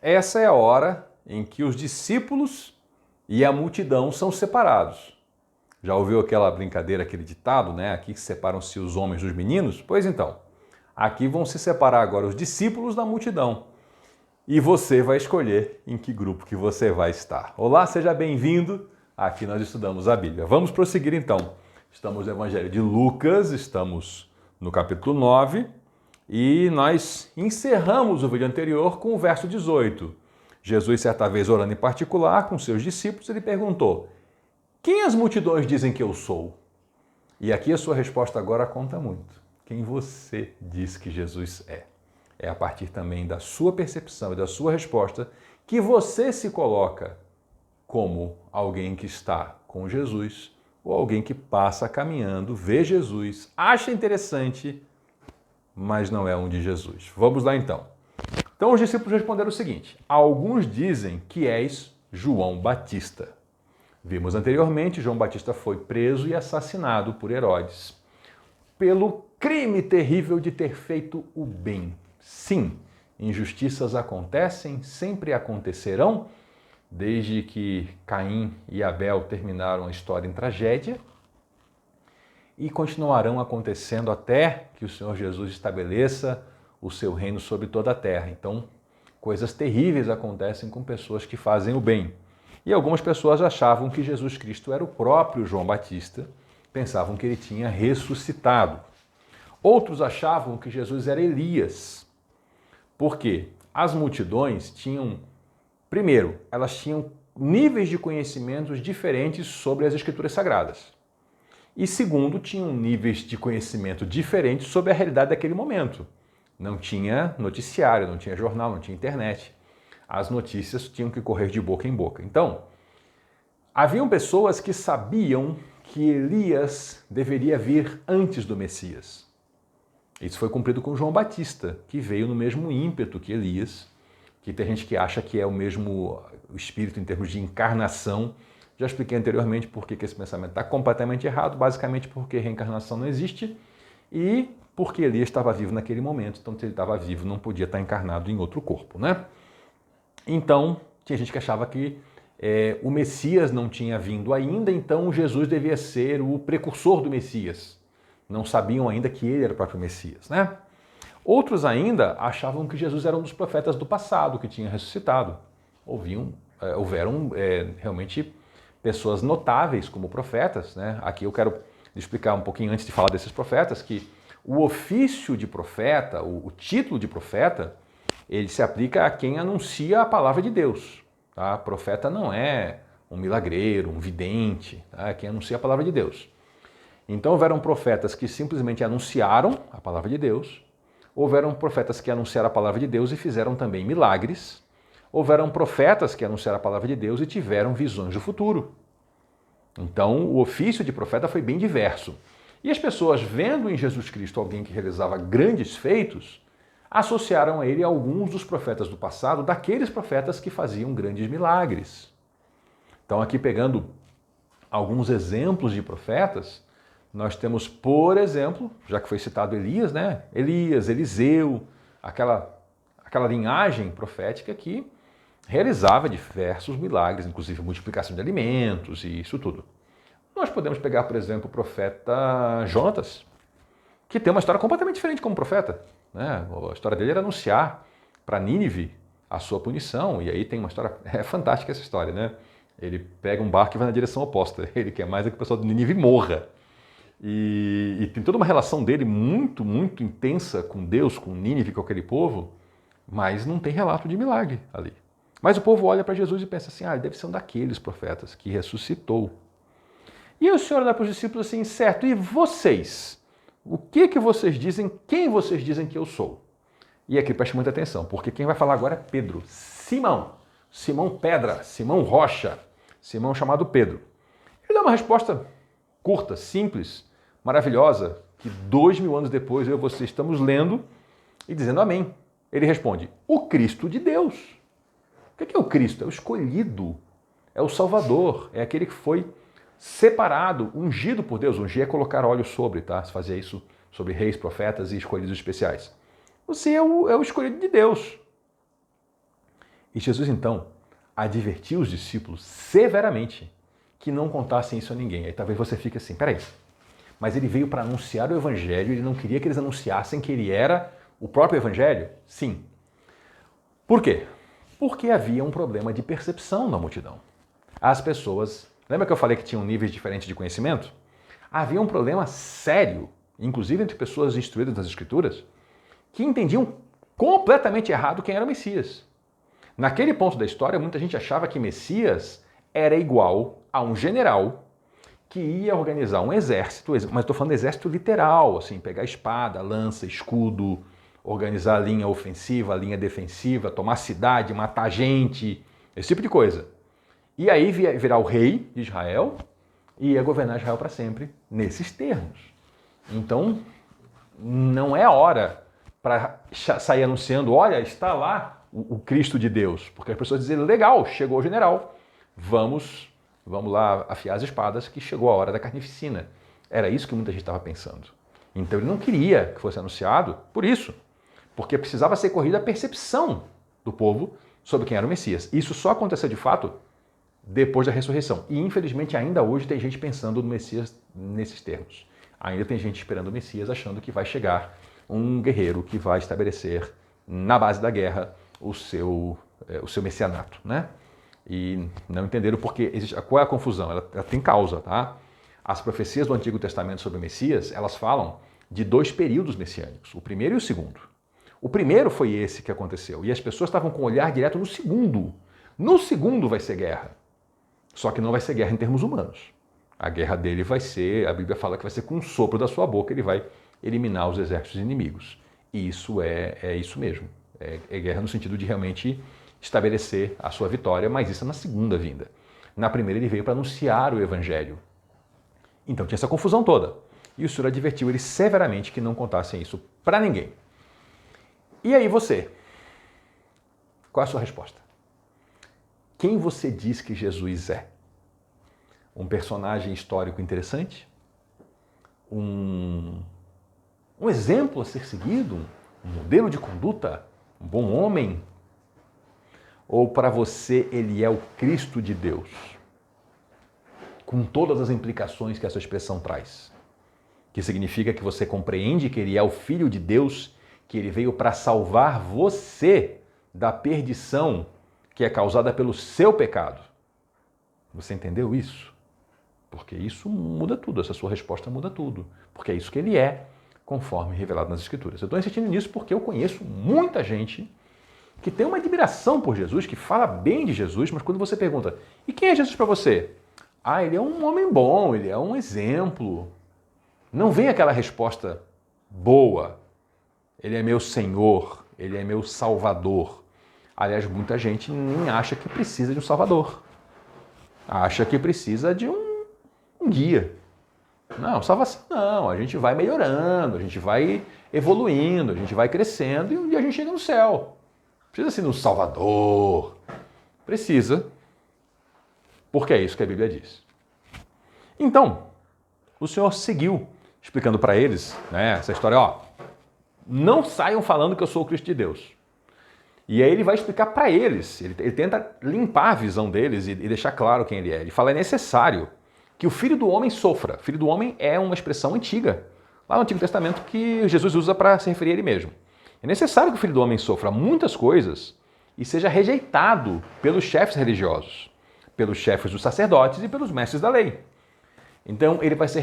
essa é a hora em que os discípulos e a multidão são separados. Já ouviu aquela brincadeira, aquele ditado, né? Aqui separam-se os homens dos meninos? Pois então, aqui vão se separar agora os discípulos da multidão. E você vai escolher em que grupo que você vai estar. Olá, seja bem-vindo. Aqui nós estudamos a Bíblia. Vamos prosseguir então. Estamos no Evangelho de Lucas, estamos no capítulo 9 e nós encerramos o vídeo anterior com o verso 18. Jesus, certa vez orando em particular com seus discípulos, ele perguntou: quem as multidões dizem que eu sou? E aqui a sua resposta agora conta muito. Quem você diz que Jesus é? É a partir também da sua percepção e da sua resposta que você se coloca como alguém que está com Jesus ou alguém que passa caminhando, vê Jesus, acha interessante, mas não é um de Jesus. Vamos lá então. Então os discípulos responderam o seguinte: alguns dizem que és João Batista. Vimos anteriormente, João Batista foi preso e assassinado por Herodes pelo crime terrível de ter feito o bem. Sim, injustiças acontecem, sempre acontecerão, desde que Caim e Abel terminaram a história em tragédia, e continuarão acontecendo até que o Senhor Jesus estabeleça o seu reino sobre toda a terra. Então, coisas terríveis acontecem com pessoas que fazem o bem. E algumas pessoas achavam que Jesus Cristo era o próprio João Batista, pensavam que ele tinha ressuscitado. Outros achavam que Jesus era Elias. Por quê? As multidões tinham, primeiro, elas tinham níveis de conhecimentos diferentes sobre as Escrituras Sagradas. E segundo, tinham níveis de conhecimento diferentes sobre a realidade daquele momento. Não tinha noticiário, não tinha jornal, não tinha internet. As notícias tinham que correr de boca em boca. Então, haviam pessoas que sabiam que Elias deveria vir antes do Messias. Isso foi cumprido com João Batista, que veio no mesmo ímpeto que Elias, que tem gente que acha que é o mesmo espírito em termos de encarnação. Já expliquei anteriormente por que esse pensamento está completamente errado, basicamente porque reencarnação não existe e porque Elias estava vivo naquele momento, então se ele estava vivo não podia estar encarnado em outro corpo, né? Então, tinha gente que achava que o Messias não tinha vindo ainda, então Jesus devia ser o precursor do Messias. Não sabiam ainda que ele era o próprio Messias, né? Outros ainda achavam que Jesus era um dos profetas do passado, que tinha ressuscitado. Houveram realmente pessoas notáveis como profetas, né? Aqui eu quero explicar um pouquinho antes de falar desses profetas, que o ofício de profeta, o título de profeta, ele se aplica a quem anuncia a palavra de Deus. Tá? Profeta não é um milagreiro, um vidente, tá? É quem anuncia a palavra de Deus. Então houveram profetas que simplesmente anunciaram a palavra de Deus, houveram profetas que anunciaram a palavra de Deus e fizeram também milagres, houveram profetas que anunciaram a palavra de Deus e tiveram visões do futuro. Então o ofício de profeta foi bem diverso. E as pessoas, vendo em Jesus Cristo alguém que realizava grandes feitos, associaram a ele alguns dos profetas do passado, daqueles profetas que faziam grandes milagres. Então aqui pegando alguns exemplos de profetas, nós temos, por exemplo, já que foi citado Elias, né? Elias, Eliseu, aquela linhagem profética que realizava diversos milagres, inclusive multiplicação de alimentos e isso tudo. Nós podemos pegar, por exemplo, o profeta Jonatas, que tem uma história completamente diferente como profeta, né? A história dele era anunciar para Nínive a sua punição, e aí tem uma história, é fantástica essa história, né? Ele pega um barco e vai na direção oposta, ele quer mais é que o pessoal de Nínive morra. E tem toda uma relação dele muito, muito intensa com Deus, com Nínive, com aquele povo, mas não tem relato de milagre ali. Mas o povo olha para Jesus e pensa assim, ele deve ser um daqueles profetas que ressuscitou. E o Senhor dá para os discípulos assim, certo, e vocês? O que vocês dizem, quem vocês dizem que eu sou? E aqui preste muita atenção, porque quem vai falar agora é Pedro, Simão Pedra, Simão Rocha, Simão chamado Pedro. Ele dá uma resposta curta, simples, maravilhosa, que 2000 anos depois eu e você estamos lendo e dizendo amém. Ele responde, o Cristo de Deus. O que é o Cristo? É o escolhido, é o Salvador, é aquele que foi separado, ungido por Deus. Ungir é colocar óleo sobre, tá? Se fazia isso sobre reis, profetas e escolhidos especiais. Você é o escolhido de Deus. E Jesus, então, advertiu os discípulos severamente que não contassem isso a ninguém. Aí talvez você fique assim, peraí, mas ele veio para anunciar o Evangelho, ele não queria que eles anunciassem que ele era o próprio Evangelho? Sim. Por quê? Porque havia um problema de percepção na multidão. As pessoas, lembra que eu falei que tinham níveis diferentes de conhecimento? Havia um problema sério, inclusive entre pessoas instruídas nas Escrituras, que entendiam completamente errado quem era o Messias. Naquele ponto da história, muita gente achava que Messias era igual a um general que ia organizar um exército, mas estou falando exército literal, assim, pegar espada, lança, escudo, organizar a linha ofensiva, a linha defensiva, tomar cidade, matar gente, esse tipo de coisa. E aí virar o rei de Israel e ia governar Israel para sempre, nesses termos. Então, não é hora para sair anunciando, olha, está lá o Cristo de Deus, porque as pessoas dizem, legal, chegou o general, vamos lá afiar as espadas que chegou a hora da carnificina. Era isso que muita gente estava pensando. Então ele não queria que fosse anunciado por isso, porque precisava ser corrigida a percepção do povo sobre quem era o Messias. Isso só aconteceu de fato depois da ressurreição. E infelizmente ainda hoje tem gente pensando no Messias nesses termos. Ainda tem gente esperando o Messias achando que vai chegar um guerreiro que vai estabelecer na base da guerra o seu messianato, né? E não entenderam porque qual é a confusão? Ela tem causa, tá? As profecias do Antigo Testamento sobre o Messias, elas falam de dois períodos messiânicos, o primeiro e o segundo. O primeiro foi esse que aconteceu, e as pessoas estavam com o olhar direto no segundo. No segundo vai ser guerra, só que não vai ser guerra em termos humanos. A guerra dele vai ser, a Bíblia fala que vai ser com um sopro da sua boca, ele vai eliminar os exércitos inimigos. E isso é isso mesmo, é guerra no sentido de realmente estabelecer a sua vitória, mas isso é na segunda vinda. Na primeira ele veio para anunciar o Evangelho. Então tinha essa confusão toda. E o Senhor advertiu eles severamente que não contassem isso para ninguém. E aí você? Qual é a sua resposta? Quem você diz que Jesus é? Um personagem histórico interessante? Um exemplo a ser seguido? Um modelo de conduta? Um bom homem? Ou para você ele é o Cristo de Deus? Com todas as implicações que essa expressão traz. Que significa que você compreende que ele é o Filho de Deus, que ele veio para salvar você da perdição que é causada pelo seu pecado. Você entendeu isso? Porque isso muda tudo, essa sua resposta muda tudo. Porque é isso que ele é, conforme revelado nas Escrituras. Eu estou insistindo nisso porque eu conheço muita gente que tem uma admiração por Jesus, que fala bem de Jesus, mas quando você pergunta, e quem é Jesus para você? Ah, ele é um homem bom, ele é um exemplo. Não vem aquela resposta boa. Ele é meu Senhor, ele é meu Salvador. Aliás, muita gente nem acha que precisa de um Salvador. Acha que precisa de um guia. Não, salvação não. A gente vai melhorando, a gente vai evoluindo, a gente vai crescendo e um dia a gente chega no céu. Precisa ser um Salvador. Precisa, porque é isso que a Bíblia diz. Então, o Senhor seguiu explicando para eles, né, essa história, ó, não saiam falando que eu sou o Cristo de Deus. E aí ele vai explicar para eles, ele tenta limpar a visão deles e deixar claro quem ele é. Ele fala, é necessário que o Filho do Homem sofra. Filho do Homem é uma expressão antiga, lá no Antigo Testamento, que Jesus usa para se referir a ele mesmo. É necessário que o Filho do Homem sofra muitas coisas e seja rejeitado pelos chefes religiosos, pelos chefes dos sacerdotes e pelos mestres da lei. Então ele vai ser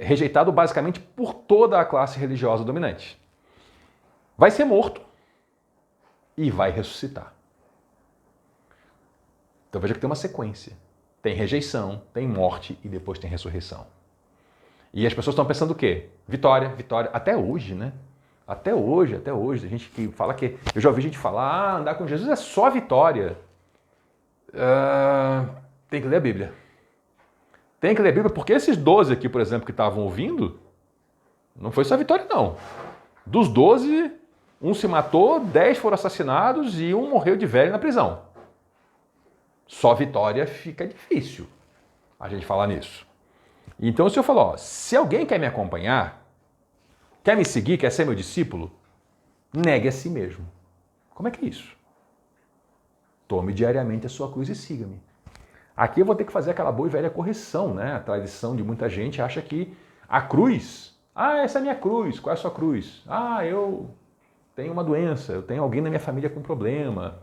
rejeitado basicamente por toda a classe religiosa dominante. Vai ser morto e vai ressuscitar. Então veja que tem uma sequência. Tem rejeição, tem morte e depois tem ressurreição. E as pessoas estão pensando o quê? Vitória, vitória. Até hoje, né? Até hoje. Tem gente que fala que... Eu já ouvi gente falar, andar com Jesus é só vitória. Tem que ler a Bíblia. Tem que ler a Bíblia porque esses 12 aqui, por exemplo, que estavam ouvindo, não foi só vitória, não. Dos 12... um se matou, 10 foram assassinados e um morreu de velho na prisão. Só vitória fica difícil a gente falar nisso. Então o Senhor falou, ó, se alguém quer me acompanhar, quer me seguir, quer ser meu discípulo, negue a si mesmo. Como é que é isso? Tome diariamente a sua cruz e siga-me. Aqui eu vou ter que fazer aquela boa e velha correção, né? A tradição de muita gente acha que a cruz, essa é a minha cruz, qual é a sua cruz? Eu tenho uma doença, eu tenho alguém na minha família com problema,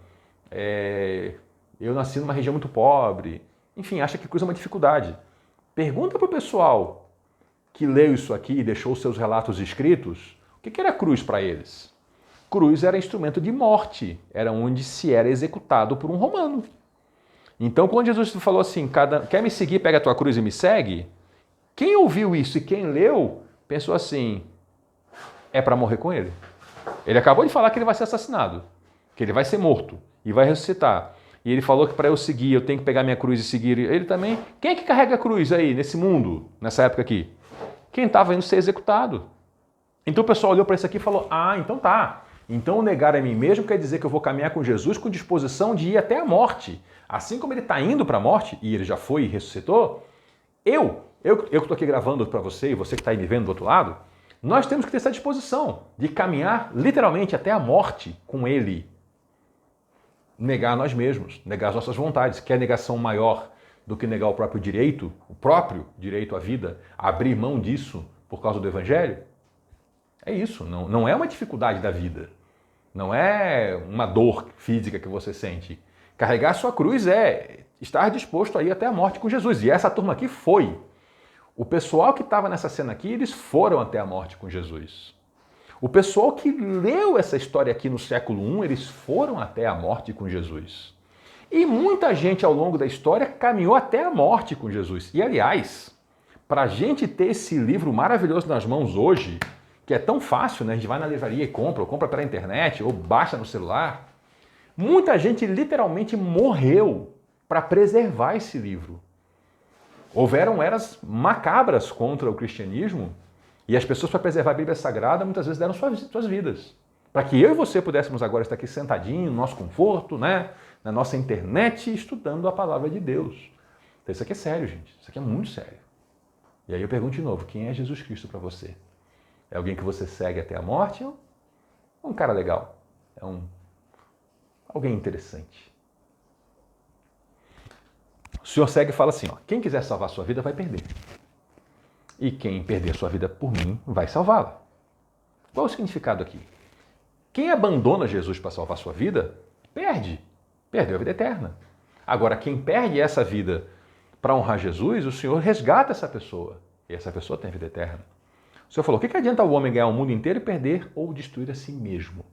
eu nasci numa região muito pobre, enfim, acha que cruz é uma dificuldade. Pergunta para o pessoal que leu isso aqui e deixou seus relatos escritos, o que era cruz para eles? Cruz era instrumento de morte, era onde se era executado por um romano. Então, quando Jesus falou assim, quer me seguir, pega a tua cruz e me segue, quem ouviu isso e quem leu, pensou assim, é para morrer com ele. Ele acabou de falar que ele vai ser assassinado, que ele vai ser morto e vai ressuscitar. E ele falou que para eu seguir, eu tenho que pegar minha cruz e seguir ele também. Quem é que carrega a cruz aí, nesse mundo, nessa época aqui? Quem estava indo ser executado. Então o pessoal olhou para isso aqui e falou, então tá. Então negar a mim mesmo quer dizer que eu vou caminhar com Jesus com disposição de ir até a morte. Assim como ele está indo para a morte, e ele já foi e ressuscitou, eu que estou aqui gravando para você e você que está aí me vendo do outro lado, nós temos que ter essa disposição de caminhar literalmente até a morte com ele. Negar nós mesmos, negar as nossas vontades. Quer negação maior do que negar o próprio direito à vida, abrir mão disso por causa do Evangelho? É isso, não é uma dificuldade da vida, não é uma dor física que você sente. Carregar a sua cruz é estar disposto a ir até a morte com Jesus. E essa turma aqui foi. O pessoal que estava nessa cena aqui, eles foram até a morte com Jesus. O pessoal que leu essa história aqui no século I, eles foram até a morte com Jesus. E muita gente ao longo da história caminhou até a morte com Jesus. E aliás, para a gente ter esse livro maravilhoso nas mãos hoje, que é tão fácil, né? A gente vai na livraria e compra, ou compra pela internet, ou baixa no celular. Muita gente literalmente morreu para preservar esse livro. Houveram eras macabras contra o cristianismo e as pessoas, para preservar a Bíblia Sagrada, muitas vezes deram suas vidas. Para que eu e você pudéssemos agora estar aqui sentadinho, no nosso conforto, né? Na nossa internet, estudando a palavra de Deus. Então isso aqui é sério, gente. Isso aqui é muito sério. E aí eu pergunto de novo, quem é Jesus Cristo para você? É alguém que você segue até a morte ou um cara legal? É alguém interessante? O Senhor segue e fala assim, quem quiser salvar sua vida vai perder. E quem perder sua vida por mim vai salvá-la. Qual é o significado aqui? Quem abandona Jesus para salvar sua vida, perdeu a vida eterna. Agora, quem perde essa vida para honrar Jesus, o Senhor resgata essa pessoa. E essa pessoa tem a vida eterna. O Senhor falou, o que adianta o homem ganhar o mundo inteiro e perder ou destruir a si mesmo?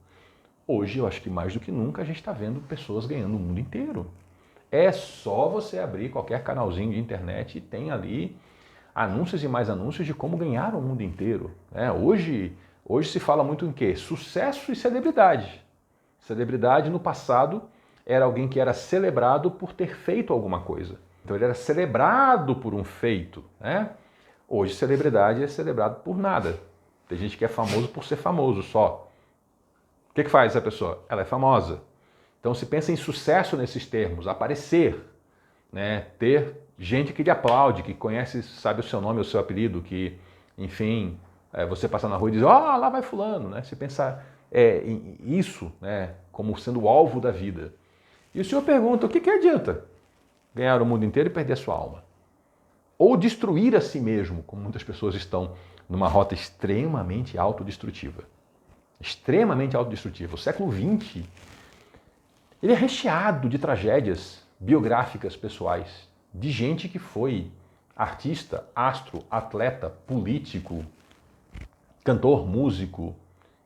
Hoje, eu acho que mais do que nunca, a gente está vendo pessoas ganhando o mundo inteiro. É só você abrir qualquer canalzinho de internet e tem ali anúncios e mais anúncios de como ganhar o mundo inteiro. Hoje se fala muito em quê? Sucesso e celebridade. Celebridade no passado era alguém que era celebrado por ter feito alguma coisa. Então ele era celebrado por um feito. Hoje celebridade é celebrado por nada. Tem gente que é famoso por ser famoso só. O que faz essa pessoa? Ela é famosa. Então se pensa em sucesso nesses termos, aparecer, ter gente que lhe aplaude, que conhece, sabe o seu nome, o seu apelido, que, enfim, você passa na rua e diz, lá vai fulano, se pensar isso como sendo o alvo da vida. E o Senhor pergunta, o que adianta ganhar o mundo inteiro e perder a sua alma? Ou destruir a si mesmo, como muitas pessoas estão numa rota extremamente autodestrutiva. Extremamente autodestrutiva. O século XX, ele é recheado de tragédias biográficas pessoais, de gente que foi artista, astro, atleta, político, cantor, músico,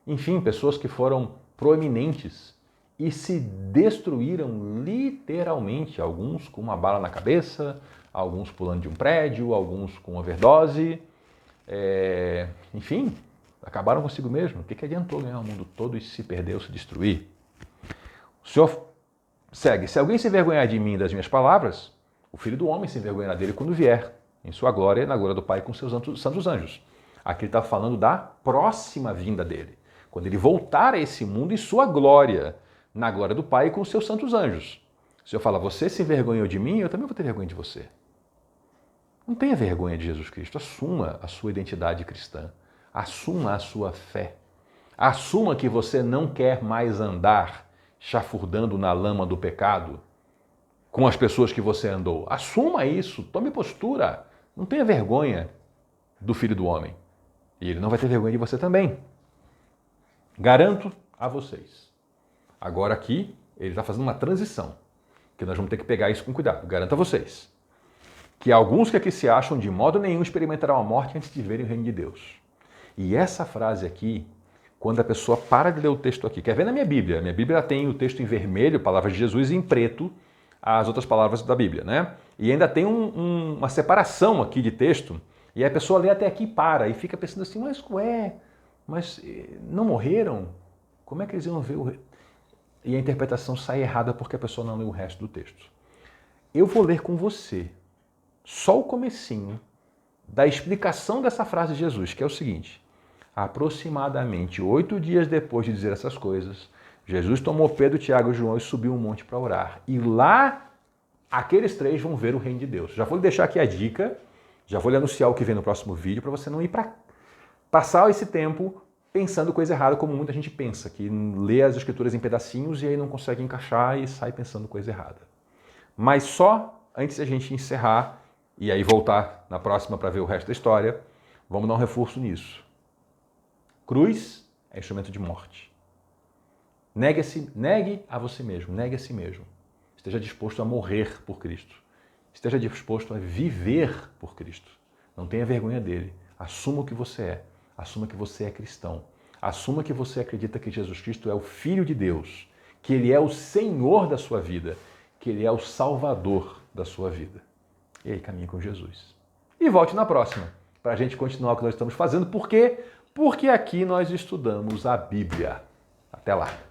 enfim, pessoas que foram proeminentes e se destruíram literalmente, alguns com uma bala na cabeça, alguns pulando de um prédio, alguns com overdose, enfim, acabaram consigo mesmo. O que adiantou ganhar o mundo todo e se perdeu, se destruir? O Senhor segue, se alguém se envergonhar de mim e das minhas palavras, o Filho do Homem se envergonhará dele quando vier, em sua glória e na glória do Pai com seus santos anjos. Aqui ele está falando da próxima vinda dele, quando ele voltar a esse mundo em sua glória, na glória do Pai com seus santos anjos. O Senhor fala, você se envergonhou de mim, eu também vou ter vergonha de você. Não tenha vergonha de Jesus Cristo, assuma a sua identidade cristã, assuma a sua fé, assuma que você não quer mais andar chafurdando na lama do pecado com as pessoas que você andou. Assuma isso, tome postura. Não tenha vergonha do Filho do Homem. E ele não vai ter vergonha de você também. Garanto a vocês. Agora aqui, ele está fazendo uma transição, que nós vamos ter que pegar isso com cuidado. Garanto a vocês que alguns que aqui se acham de modo nenhum experimentarão a morte antes de verem o reino de Deus. E essa frase aqui, quando a pessoa para de ler o texto aqui, quer ver na minha Bíblia? Minha Bíblia tem o texto em vermelho, palavras de Jesus, e em preto as outras palavras da Bíblia, né? E ainda tem uma separação aqui de texto, e a pessoa lê até aqui e para, e fica pensando assim, mas não morreram? Como é que eles iam ver o... E a interpretação sai errada porque a pessoa não lê o resto do texto. Eu vou ler com você só o comecinho da explicação dessa frase de Jesus, que é o seguinte: aproximadamente 8 dias depois de dizer essas coisas, Jesus tomou Pedro, Tiago e João e subiu um monte para orar. E lá, aqueles 3 vão ver o reino de Deus. Já vou lhe deixar aqui a dica, já vou lhe anunciar o que vem no próximo vídeo, para você não ir para passar esse tempo pensando coisa errada, como muita gente pensa, que lê as escrituras em pedacinhos e aí não consegue encaixar e sai pensando coisa errada. Mas só antes de a gente encerrar e aí voltar na próxima para ver o resto da história, vamos dar um reforço nisso. Cruz é instrumento de morte. Negue a você mesmo, negue a si mesmo. Esteja disposto a morrer por Cristo. Esteja disposto a viver por Cristo. Não tenha vergonha dele. Assuma o que você é. Assuma que você é cristão. Assuma que você acredita que Jesus Cristo é o Filho de Deus, que Ele é o Senhor da sua vida, que Ele é o Salvador da sua vida. E aí, caminhe com Jesus. E volte na próxima, para a gente continuar o que nós estamos fazendo. Por quê? Porque aqui nós estudamos a Bíblia. Até lá!